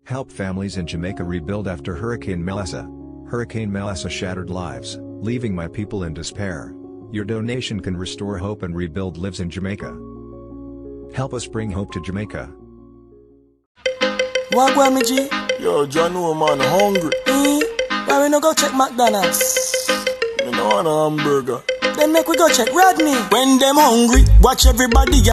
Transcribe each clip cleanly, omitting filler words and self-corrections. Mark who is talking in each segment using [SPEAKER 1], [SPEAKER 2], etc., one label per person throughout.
[SPEAKER 1] Help families in Jamaica rebuild after Hurricane Melissa. Hurricane Melissa shattered lives, leaving my people in despair. Your donation can restore hope and rebuild lives in Jamaica. Help us bring hope to Jamaica.
[SPEAKER 2] What go me G?
[SPEAKER 3] Yo, John, no man, hungry.
[SPEAKER 2] Why we no go check McDonald's?
[SPEAKER 3] Me no want a hamburger.
[SPEAKER 2] Then make we go check Rodney. When them hungry, watch everybody.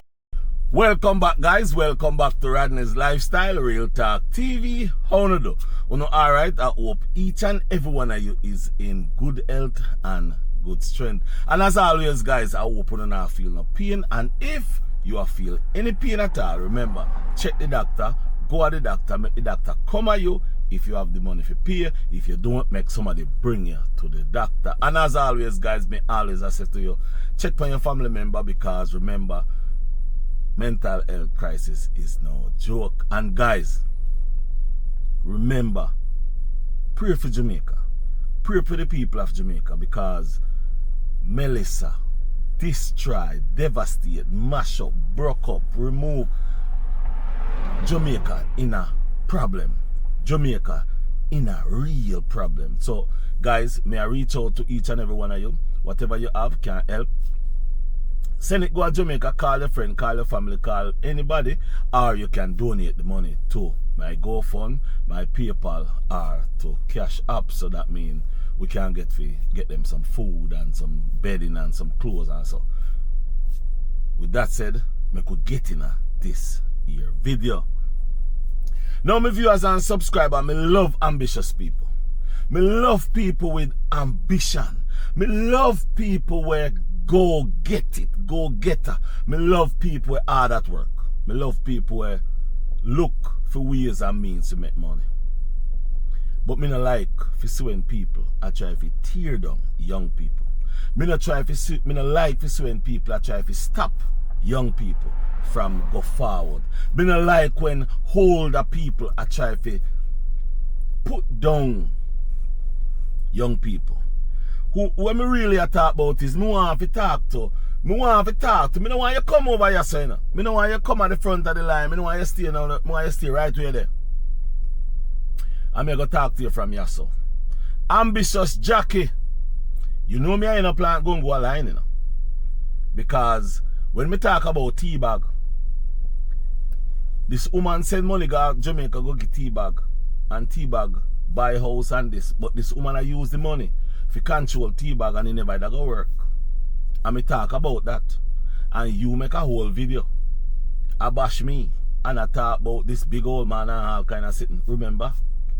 [SPEAKER 3] Welcome back, guys. Welcome back to Rodney's Lifestyle Real Talk TV. How you do? Alright, I hope each and every one of you is in good health and good strength. And as always, guys, I hope you don't feel no pain. And if you are feel any pain at all, remember, check the doctor. Go to the doctor, make the doctor come at you. If you have the money to pay, if you don't, make somebody bring you to the doctor. And as always, guys, I say to you, check on your family member, because remember, mental health crisis is no joke. And guys, remember, pray for Jamaica. Pray for the people of Jamaica, because Melissa destroyed, devastated, mash up, broke up, remove Jamaica in a problem. Jamaica in a real problem. So guys, may I reach out to each and every one of you. Whatever you have can help. Send it, go to Jamaica, call your friend, call your family, call anybody, or you can donate the money to my GoFund, my PayPal, or to Cash App. So that means we can get them some food and some bedding and some clothes and so. With that said, we could get in this here video. Now, my viewers and subscribers, me love ambitious people. Me love people with ambition. Me love people where go get it, go getter. Me love people where hard at work. Me love people where look for ways and means to make money. But me no like for seeing people I try to tear down young people. Me no like for seeing people I try to stop young people from go forward. Me no like when older people are trying to put down young people. What me really talk about is me want to talk to. Me don't want you come over here, son. Me don't want you come at the front of the line. Me don't want you stay now. Me want you stay right where there. I'm going to talk to you from here, so. Ambitious Jackie. You know me, I ain't no plan going to go a line, you know. Because when me talk about tea bag, this woman send money go Jamaica go get tea bag. And tea bag buy house and this. But this woman I use the money for control tea bag and it never go work. And me talk about that. And you make a whole video. I bash me. And I talk about this big old man and all kind of sitting. Remember?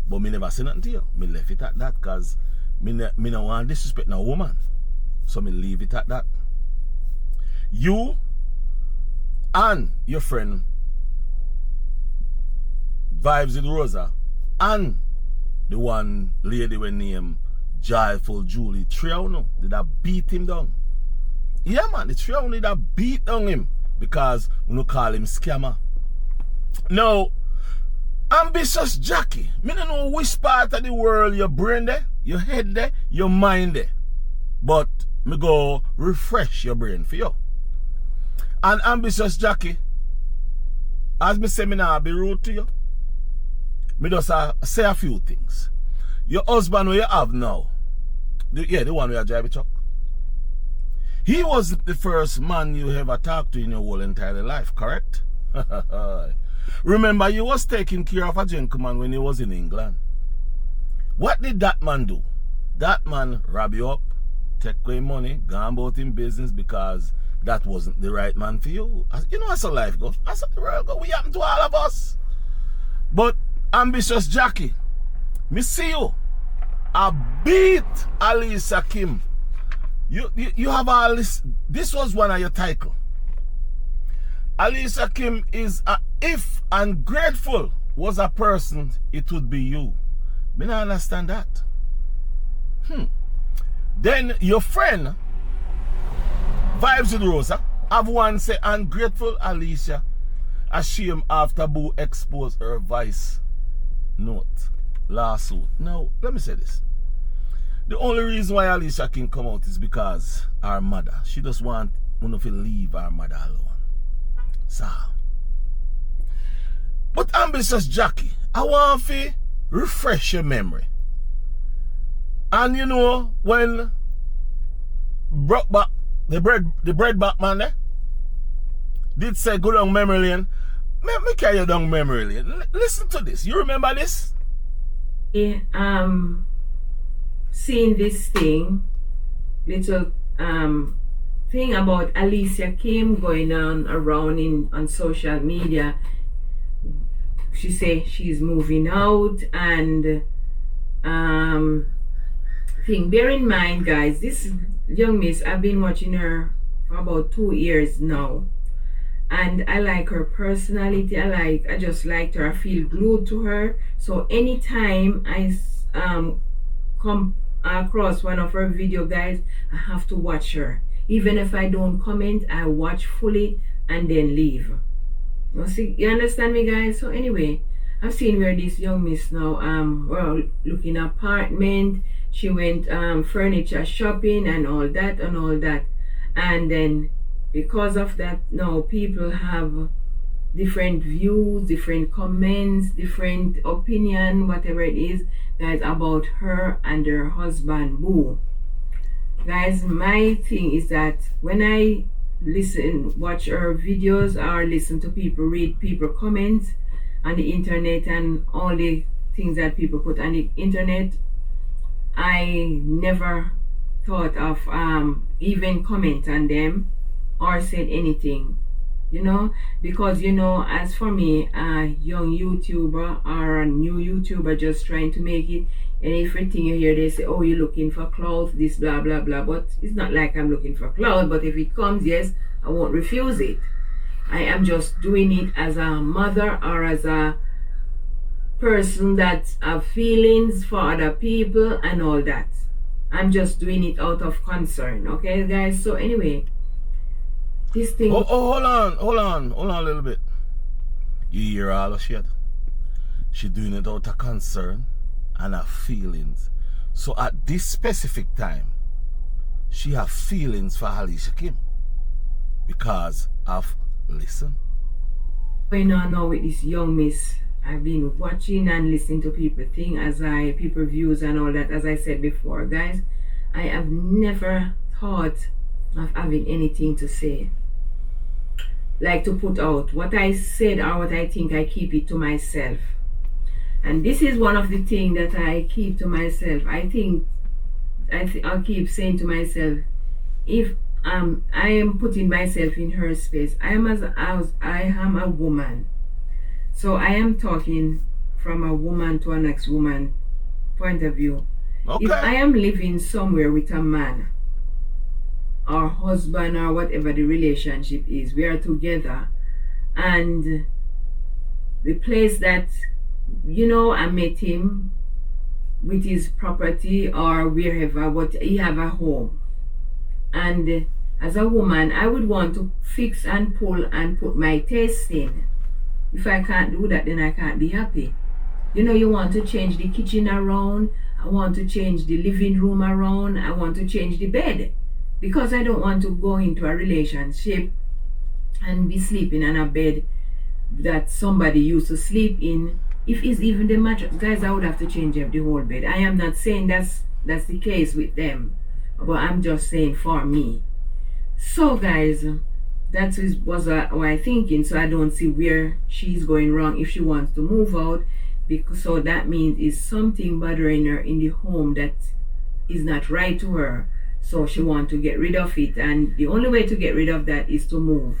[SPEAKER 3] But me never say nothing to you. Me left it at that because me no want disrespect no woman. So me leave it at that. You and your friend Vibes with Rosa and the one lady we name Joyful Julie, did I beat him down? Yeah man, the trio did I beat down him because we don't call him scammer. No. Ambitious Jackie, me don't know which part of the world your brain there, your head there, your mind there. But me go refresh your brain for you. And ambitious Jackie, as me say me now be rude to you, me just say a few things. Your husband who you have now, the one who you drive a truck, he was the first man you ever talked to in your whole entire life, correct? Remember, you was taking care of a gentleman when he was in England. What did that man do? That man rob you up, take away money, go about in business because that wasn't the right man for you. You know, that's how life goes. That's how the world goes. We happen to all of us. But ambitious Jackie, me see you. I beat Alicia Kim. You have all this. This was one of your titles. Alicia Kim is if ungrateful was a person, it would be you. Me not understand that. Then your friend Vibes with Rosa have one say ungrateful Alicia ashamed after Boo exposed her vice note lawsuit. Now let me say this. The only reason why Alicia Kim come out is because her mother. She just want to leave her mother alone. So But ambitious Jackie, I want to refresh your memory. And you know, when broke back the bread back man there did say go down memory lane. Me carry you down memory lane. Listen to this. You remember this?
[SPEAKER 4] Yeah, seeing this thing, little thing about Alicia Kim going on around on social media. She say she's moving out and thing. Bear in mind, guys, this young miss, I've been watching her for about 2 years now, and I like her personality. I just liked her. I feel glued to her. So anytime I come across one of her video, guys, I have to watch her. Even if I don't comment, I watch fully and then leave. You understand me, guys? So anyway, I've seen where this young miss now well, looking apartment. She went furniture shopping and all that, and then because of that, now people have different views, different comments, different opinion, whatever it is, guys, about her and her husband Boo. Guys, my thing is that when I watch her videos or listen to people, read people comments on the internet and all the things that people put on the internet, I never thought of even comment on them or said anything, you know, because, you know, as for me, a young YouTuber or a new YouTuber just trying to make it, and everything you hear, they say, oh, you're looking for clout, this blah blah blah, but it's not like I'm looking for clout. But if it comes, yes, I won't refuse it. I am just doing it as a mother or as a person that have feelings for other people and all that. I'm just doing it out of concern, okay, guys? So anyway, this thing.
[SPEAKER 3] Oh, hold on a little bit. You hear all of shit? She doing it out of concern and her feelings. So at this specific time, she have feelings for Alicia Kim because of listen.
[SPEAKER 4] Going on now with this young miss, I've been watching and listening to people think people views and all that. As I said before, guys, I have never thought of having anything to say, like to put out what I said or what I think. I keep it to myself, and this is one of the things that I keep to myself. I'll keep saying to myself, if I am putting myself in her space, I am a woman. So I am talking from a woman to a next woman point of view. Okay. If I am living somewhere with a man or husband or whatever the relationship is, we are together, and the place that, you know, I met him with his property or wherever, but he have a home, and as a woman I would want to fix and pull and put my taste in. If I can't do that, then I can't be happy. You know, you want to change the kitchen around, I want to change the living room around, I want to change the bed, because I don't want to go into a relationship and be sleeping on a bed that somebody used to sleep in. If it's even the mattress, guys, I would have to change up the whole bed. I am not saying that's the case with them, but I'm just saying for me. So guys, that was my thinking. So I don't see where she's going wrong if she wants to move out, because so that means it's something bothering her in the home that is not right to her. So she wants to get rid of it, and the only way to get rid of that is to move.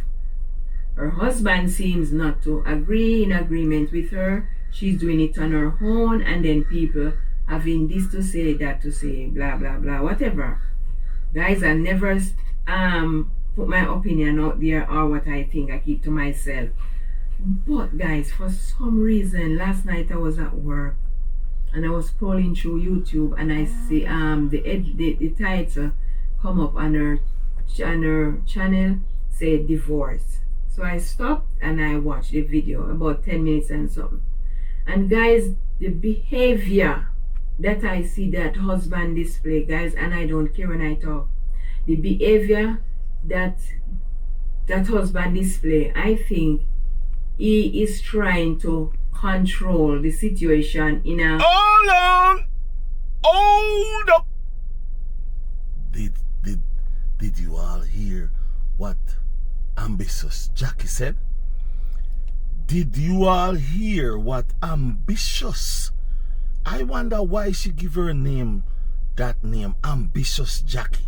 [SPEAKER 4] Her husband seems not to agree in agreement with her. She's doing it on her own, and then people having this to say, that to say, blah blah blah, whatever. Guys, I never put my opinion out there or what I think. I keep to myself. But guys, for some reason, last night I was at work and I was scrolling through YouTube, and I see the title come up on her channel, say divorce. So I stopped and I watched the video, about 10 minutes and something. And guys, the behavior that I see that husband display, guys, and I don't care when I talk, the behavior that husband display, I think he is trying to control the situation in a...
[SPEAKER 3] Hold on! Hold up! Did you all hear what ambitious Jackie said? Did you all hear what ambitious? I wonder why she give her name, that name, Ambitious Jackie.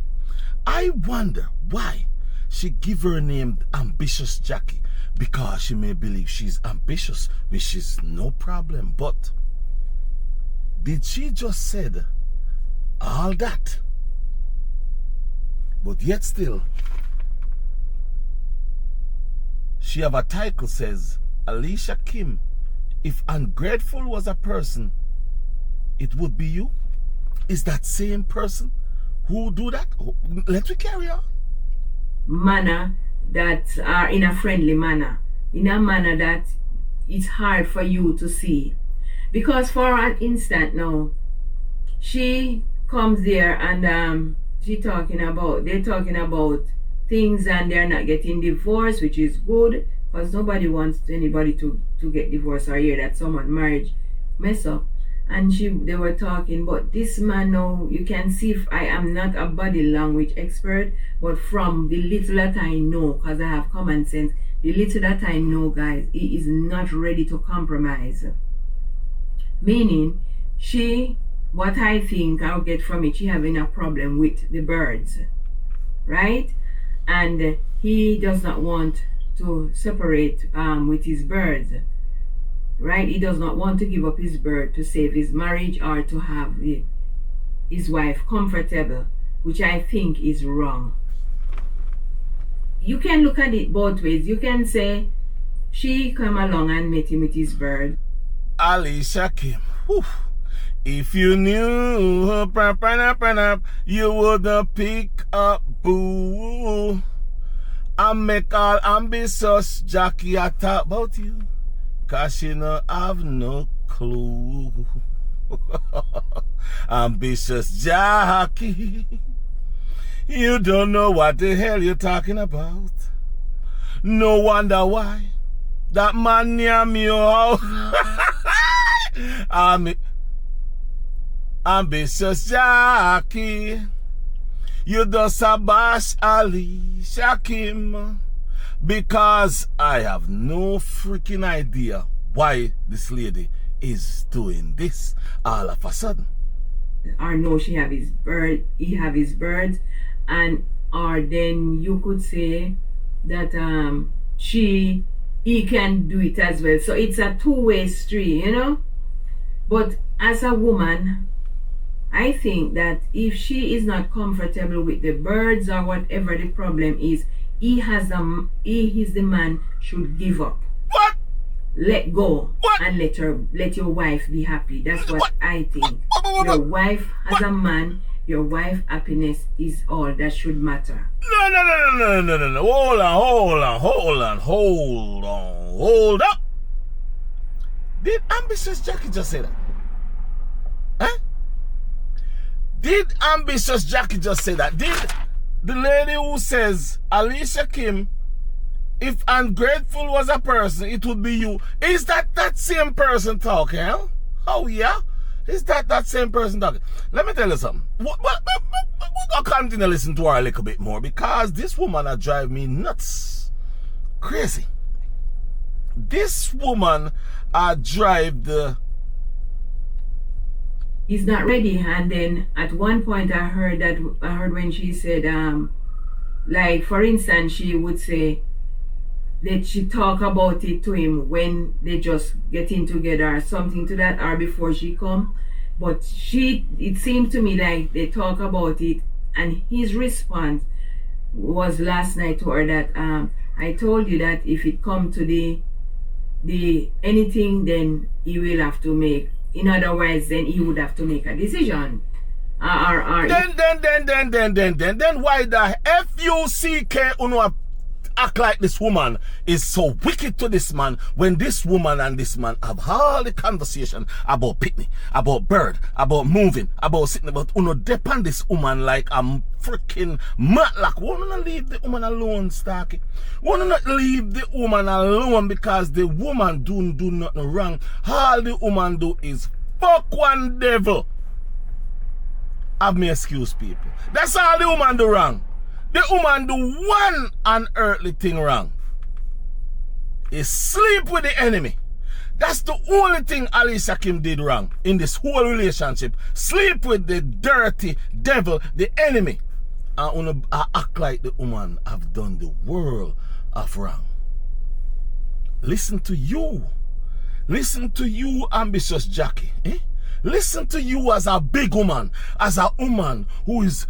[SPEAKER 3] I wonder why she give her name Ambitious Jackie. Because she may believe she's ambitious, which is no problem. But did she just said all that? But yet still, she have a title says, Alicia Kim, if ungrateful was a person, it would be you. Is that same person who do that? Let me carry on.
[SPEAKER 4] Manner that are in a friendly manner, in a manner that it's hard for you to see. Because for an instant now, she comes there and they're talking about things and they're not getting divorced, which is good, because nobody wants anybody to get divorced or hear that someone marriage mess up. And they were talking, but this man now, you can see if I am not a body language expert, but from the little that I know, because I have common sense, the little that I know, guys, he is not ready to compromise. Meaning, what I think I'll get from it, she having a problem with the birds, right? And he does not want to separate with his birds. Right? He does not want to give up his bird to save his marriage or to have his wife comfortable, which I think is wrong. You can look at it both ways. You can say she come along and met him with his bird.
[SPEAKER 3] Alicia Kim, whew. If you knew her, you would pick up boo. I make all ambitious Jackie I talk about you. Cause she no have no clue. Ambitious Jackie, you don't know what the hell you're talking about. No wonder why that man near me ambitious Jackie, you just a bash Alicia Kim. Because I have no freaking idea why this lady is doing this all of a sudden.
[SPEAKER 4] Or no, she have his bird, he have his birds, and or then you could say that he can do it as well. So it's a two-way street, you know. But as a woman, I think that if she is not comfortable with the birds or whatever the problem is, he is the man should give up.
[SPEAKER 3] What?
[SPEAKER 4] Let go.
[SPEAKER 3] What?
[SPEAKER 4] And let your wife be happy. That's what I think. Your wife as a man, your wife happiness is all that should matter.
[SPEAKER 3] No. Hold up. Did ambitious Jackie just say that? Huh? Did ambitious Jackie just say that? Did the lady who says, Alicia Kim, if ungrateful was a person, it would be you. Is that same person talking? Huh? Oh, yeah? Is that same person talking? Let me tell you something. We're going to continue to listen to her a little bit more because this woman drive me nuts. Crazy. This woman drive the...
[SPEAKER 4] He's not ready. And then at one point I heard when she said, like for instance, she would say that she talk about it to him when they just getting together or something to that, or before she come. But it seemed to me like they talk about it, and his response was last night to her that I told you that if it come to the anything, then he will have to make. In other words, then he would have to make a decision. Then why the FUCK
[SPEAKER 3] act like this woman is so wicked to this man when this woman and this man have all the conversation about picnic, about bird, about moving, about sitting, about uno depend this woman like a freaking matlock. Wanna not leave the woman alone, Starky? Wanna not leave the woman alone because the woman do nothing wrong. All the woman do is fuck one devil. Have me excuse people. That's all the woman do wrong. The woman do one unearthly thing wrong. Is sleep with the enemy. That's the only thing Alicia Kim did wrong in this whole relationship. Sleep with the dirty devil, the enemy. And act like the woman have done the world of wrong. Listen to you. Listen to you, ambitious Jackie. Listen to you as a big woman, as a woman who is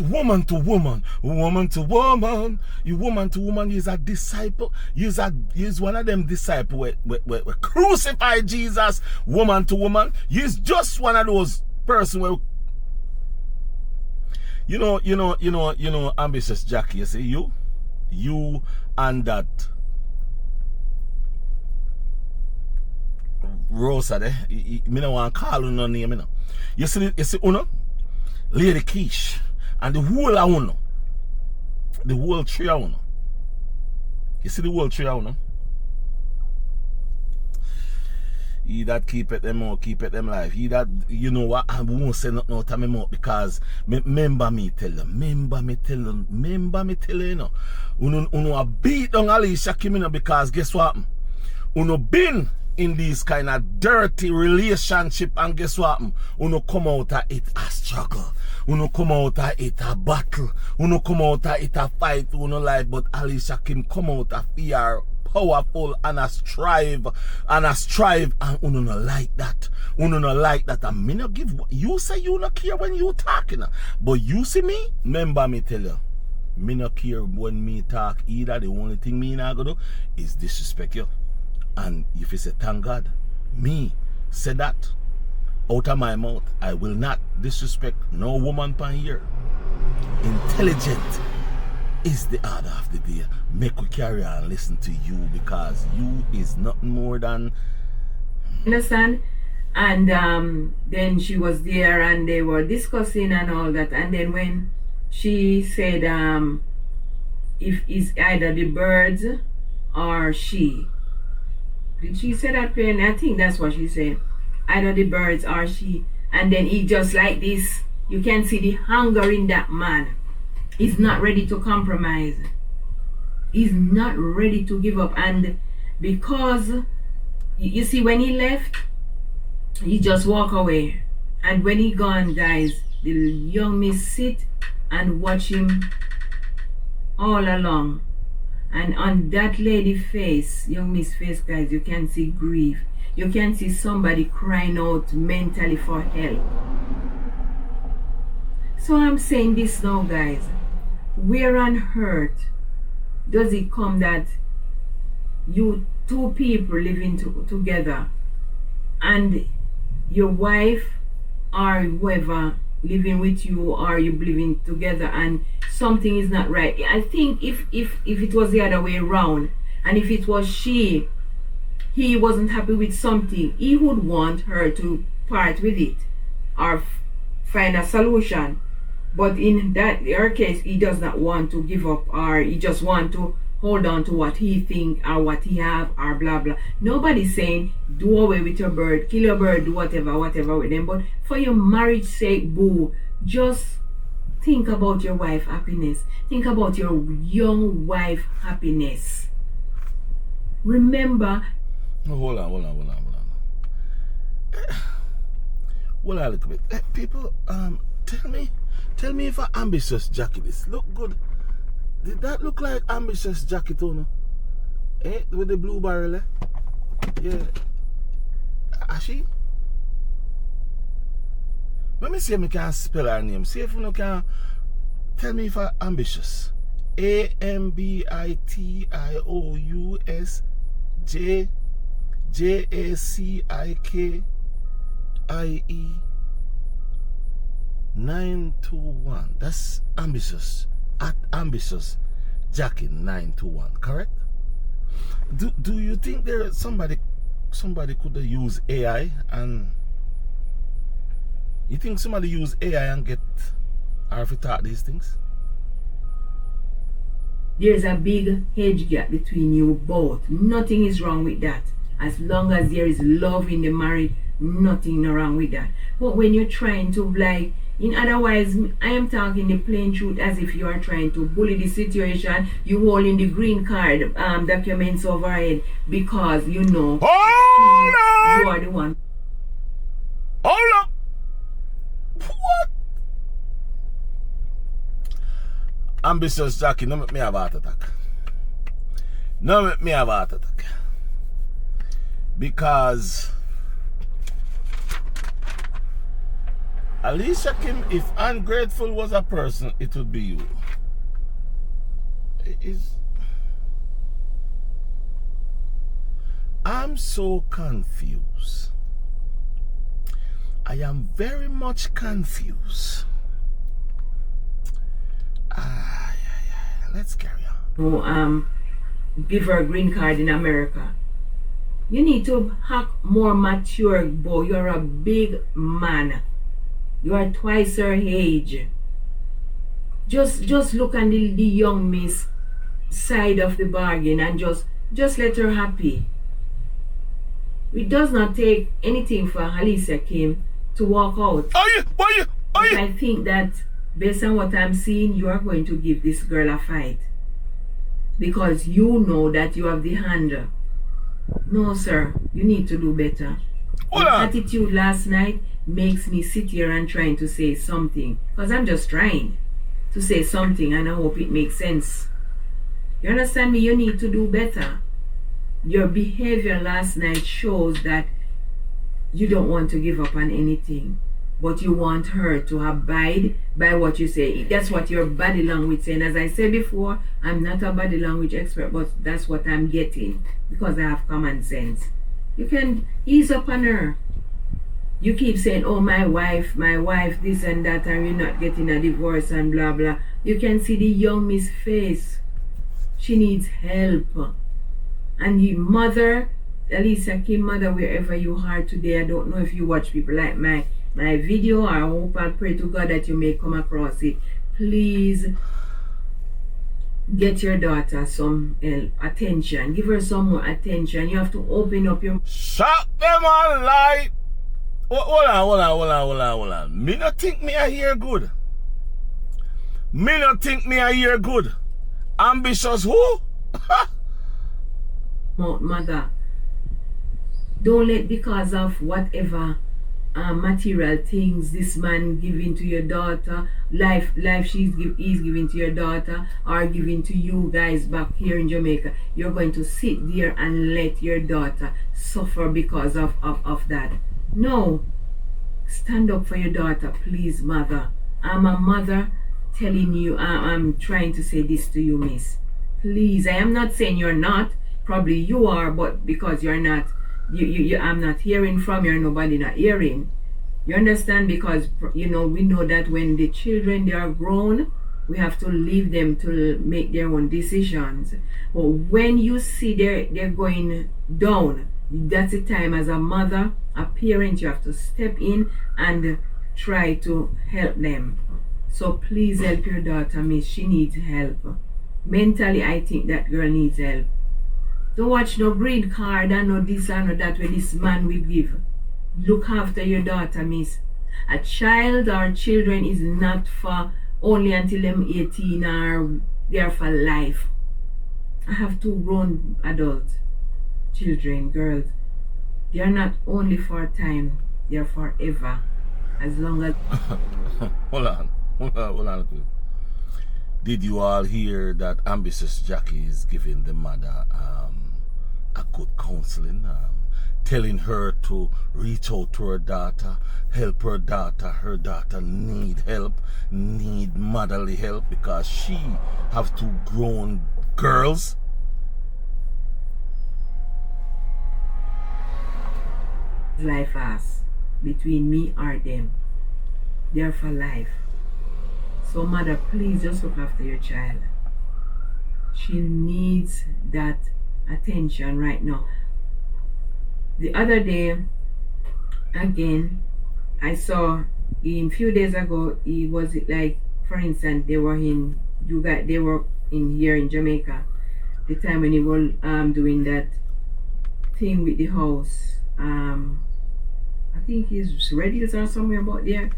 [SPEAKER 3] woman to woman, woman to woman. You woman to woman, you is a disciple. You is one of them disciples we crucify Jesus, woman to woman. You is just one of those person where you know, ambitious Jackie. You see, you and that Rosa there, me no want to call her no name, you know. You see Uno, Lady Keish, and the whole of Uno, the whole tree of Uno. You see the whole tree of Uno? He that keep it them out, keep it them life. He that, you know what, I won't say nothing out of my mouth because remember me tell you, you know. Uno beat down Alicia Kim, you know, because guess what? Uno been in this kind of dirty relationship, and guess what? Uno come out of it a struggle. Uno come out of it a battle. Uno come out of it a fight. Uno life, but Alicia Kim come out of fear powerful and a strive and uno no like that. Uno no like that. And me no give, you say you no care when you talking, but you see me, remember me tell you, me no care when me talk either. The only thing me not gonna do is disrespect you. And if you say thank God, me say that out of my mouth. I will not disrespect no woman pan here. Intelligent is the order of the day. Make we carry on and listen to you, because you is nothing more than,
[SPEAKER 4] understand? And then she was there and they were discussing and all that, and then when she said if it's either the birds or she, did she say that plain? I think that's what she said. Either the birds or she. And then he just like this. You can see the hunger in that man. He's not ready to compromise. He's not ready to give up. And because, you see, when he left, he just walk away. And when he gone, guys, the young miss sit and watch him all along. And on that lady face, young miss face, guys, you can see grief. You can see somebody crying out mentally for help. So I'm saying this now, guys. Where on earth does it come that you two people living together and your wife or whoever living with you, or you living together and something is not right? I think if it was the other way around, and if it was he wasn't happy with something, he would want her to part with it or find a solution. But in her case, he does not want to give up, or he just want to hold on to what he think or what he have or blah blah. Nobody's saying do away with your bird, kill your bird, do whatever with them. But for your marriage sake, boo, just think about your wife happiness. Think about your young wife happiness. Remember.
[SPEAKER 3] Hold on. Hold on a little bit. People, tell me if an ambitious jacket this look good. Did that look like ambitious jacket, no? With the blue barrel, eh? Yeah. Ashi? Let me see if I can spell her name. See if you can tell me if I'm ambitious. AMBITIOUS JACIKIE 921. That's ambitious. At ambitious Jackie 921, correct? Do you think there somebody could have used AI, and you think somebody use AI and get her to talk these things?
[SPEAKER 4] There's a big age gap between you both. Nothing is wrong with that. As long as there is love in the marriage, nothing wrong with that. But when you're trying to like, otherwise, I am talking the plain truth as if you are trying to bully the situation. You holding the green card documents overhead because you know you are the one.
[SPEAKER 3] Hold up! What? Ambitious Jackie, no make me have a heart attack. No make me have a heart attack. Because Alicia Kim, if ungrateful was a person, it would be you. I'm so confused. I am very much confused. Let's carry on.
[SPEAKER 4] Give her a green card in America. You need to act more mature, boy. You're a big man. You are twice her age. Just look on the young miss side of the bargain and just let her happy. It does not take anything for Alicia Kim to walk out. I think that based on what I'm seeing, you are going to give this girl a fight. Because you know that you have the hand. No, sir. You need to do better. Your attitude last night makes me sit here and trying to say something. Because I'm just trying to say something and I hope it makes sense. You understand me? You need to do better. Your behavior last night shows that you don't want to give up on anything. But you want her to abide by what you say. That's what your body language saying. As I said before, I'm not a body language expert, but that's what I'm getting because I have common sense. You can ease up on her. You keep saying, oh, my wife, this and that, and you're not getting a divorce and blah, blah. You can see the young miss face. She needs help. And your mother, Alicia Kim, mother, wherever you are today, I don't know if you watch people like my video. I hope and pray to God that you may come across it. Please get your daughter some attention. Give her some more attention. You have to open up your...
[SPEAKER 3] Shut them on light. Hold on. Me not think me a hear good. Me not think me a hear good. Ambitious who?
[SPEAKER 4] Mother, don't let because of whatever material things this man giving to your daughter, life he's giving to your daughter or giving to you guys back here in Jamaica, you're going to sit there and let your daughter suffer because of that. No. Stand up for your daughter, please, mother. I'm a mother telling you, I'm trying to say this to you, miss. Please, I am not saying you're not. Probably you are, but because you're not, I'm not hearing from you, nobody not hearing. You understand? Because, we know that when the children, they are grown, we have to leave them to make their own decisions. But when you see they're going down, that's the time as a mother, a parent, you have to step in and try to help them. So please help your daughter, miss. She needs help. Mentally, I think that girl needs help. Don't watch no green card and no this and no that where this man will give. Look after your daughter, miss. A child or children is not for only until them 18 or they're for life. I have 2 grown adult children, girls. They are not only for a time, they are forever. As long as...
[SPEAKER 3] Hold on. Did you all hear that ambitious Jackie is giving the mother a good counseling, telling her to reach out to her daughter, help her daughter need help, need motherly help because she have 2 grown girls.
[SPEAKER 4] Life has between me or them. They're for life. So mother, please just look after your child. She needs that attention right now. The other day, again, I saw him few days ago. He was like, for instance, they were in here in Jamaica. The time when he was doing that thing with the house. I think he's Reddit or somewhere about there.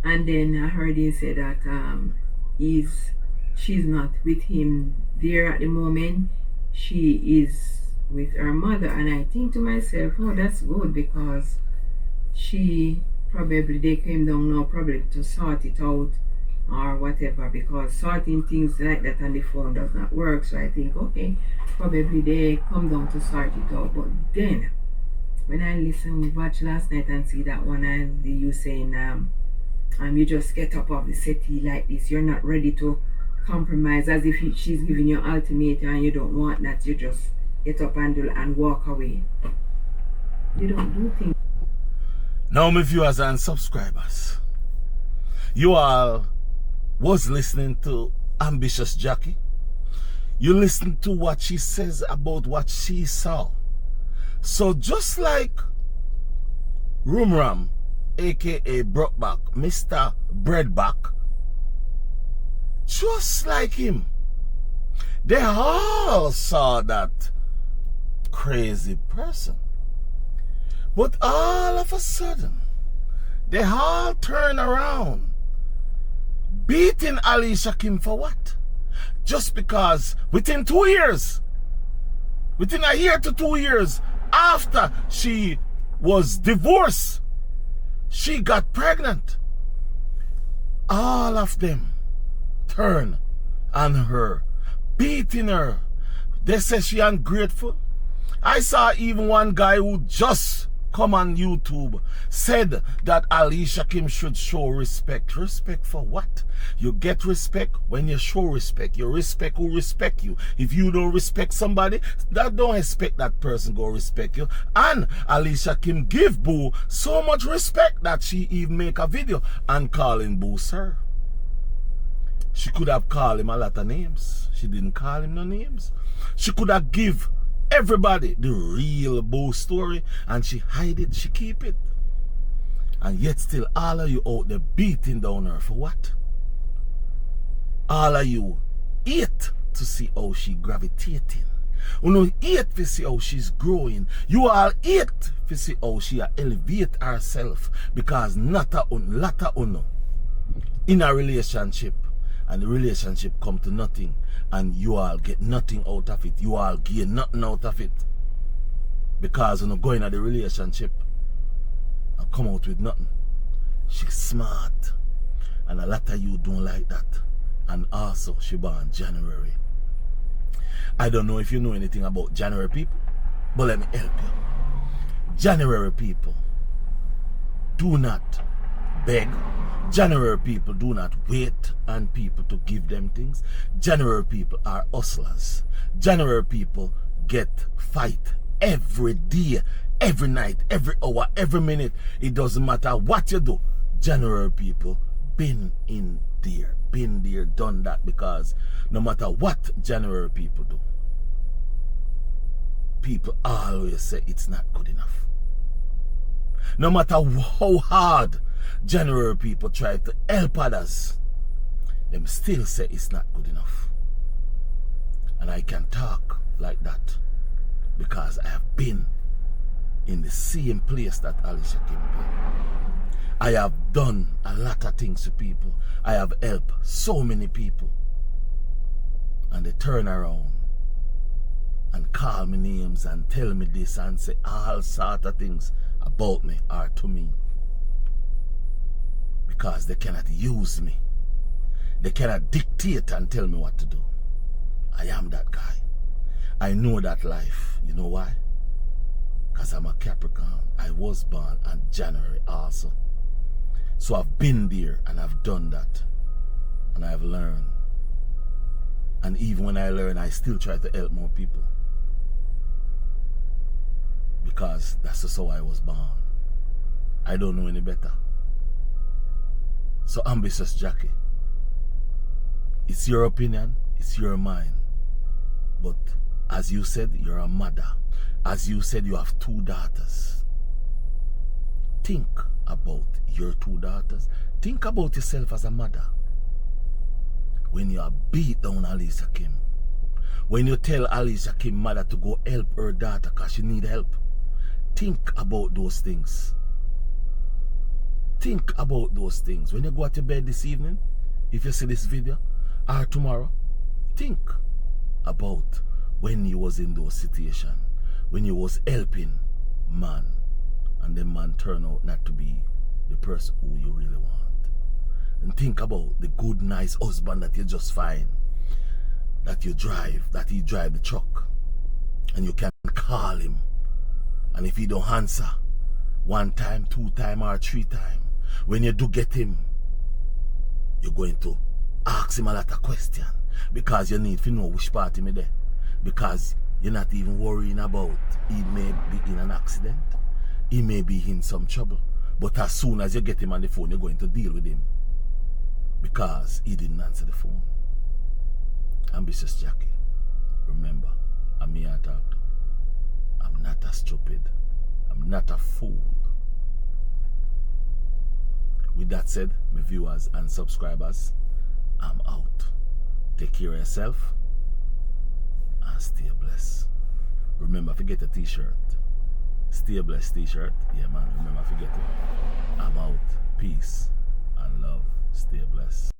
[SPEAKER 4] And then I heard him say that she's not with him there at the moment. She is with her mother, and I think to myself, oh, that's good, because they came down now probably to sort it out or whatever, because sorting things like that on the phone does not work. So I think, okay, probably they come down to sort it out. But then when I watch last night and see that one, and you saying you just get up off the settee like this, you're not ready to compromise, as if she's giving you ultimatum and you don't want that, you just get up and walk away. You don't do things.
[SPEAKER 3] Now, my viewers and subscribers, you all was listening to Ambitious Jackie. You listen to what she says about what she saw. So just like Rumram, aka Brokeback, Mr. Breadback, just like him, they all saw that crazy person. But all of a sudden, they all turn around, beating Alicia Kim for what? Just because within 2 years, within a year to 2 years after she was divorced, she got pregnant. All of them turn on her, beating her. They say she ungrateful. I saw even one guy who just come on YouTube said that Alicia Kim should show respect. Respect for what? You get respect when you show respect. You respect who respect you. If you don't respect somebody, that don't expect that person go respect you. And Alicia Kim give Boo so much respect that she even make a video and calling Boo sir. She could have called him a lot of names. She didn't call him no names. She could have give everybody the real Boo story, and she hide it, she keep it. And yet still all of you out there beating down her for what? All of you hate to see how she gravitating. You know, hate to see how she's growing. You all hate to see how she elevate herself, because not a latter uno in a relationship, and the relationship come to nothing, and you all get nothing out of it. You all gain nothing out of it, because you know, going at the relationship and come out with nothing. She's smart, and a lot of you don't like that. And also, she born January. I don't know if you know anything about January people, but let me help you. January people do not beg. January people do not wait on people to give them things. January people are hustlers. January people get fight every day, every night, every hour, every minute. It doesn't matter what you do. January people been in there, been there, done that, because no matter what January people do, people always say it's not good enough. No matter how hard January people try to help others, them still say it's not good enough. And I can talk like that because I have been in the same place that Alicia Kim been. I have done a lot of things to people. I have helped so many people. And they turn around and call me names and tell me this and say all sort of things about me or to me. Because they cannot use me. They cannot dictate and tell me what to do. I am that guy. I know that life. You know why? Because I'm a Capricorn. I was born on January also. So I've been there and I've done that. And I've learned. And even when I learn, I still try to help more people. Because that's just how I was born. I don't know any better. So Ambitious Jackie, it's your opinion, it's your mind. But as you said, you're a mother. As you said, you have 2 daughters. Think about your 2 daughters. Think about yourself as a mother. When you are beat down Alicia Kim. When you tell Alicia Kim mother to go help her daughter because she need help. Think about those things. Think about those things. When you go to bed this evening, if you see this video, or tomorrow, think about when you was in those situations. When you was helping man. And the man turn out not to be the person who you really want. And think about the good, nice husband that you just find. That you drive, that he drive the truck. And you can call him. And if he don't answer, 1 time, 2 time, or 3 time, when you do get him, you're going to ask him a lot of questions. Because you need to know which part him is there. Because you're not even worrying about he may be in an accident. He may be in some trouble. But as soon as you get him on the phone, you're going to deal with him. Because he didn't answer the phone. Ambitious Jackie, remember, I'm here to talk to. I'm not a stupid. I'm not a fool. With that said, my viewers and subscribers, I'm out. Take care of yourself and stay blessed. Remember, forget a t-shirt. Stay blessed t-shirt. Yeah, man, remember, forget it. I'm out. Peace and love. Stay blessed.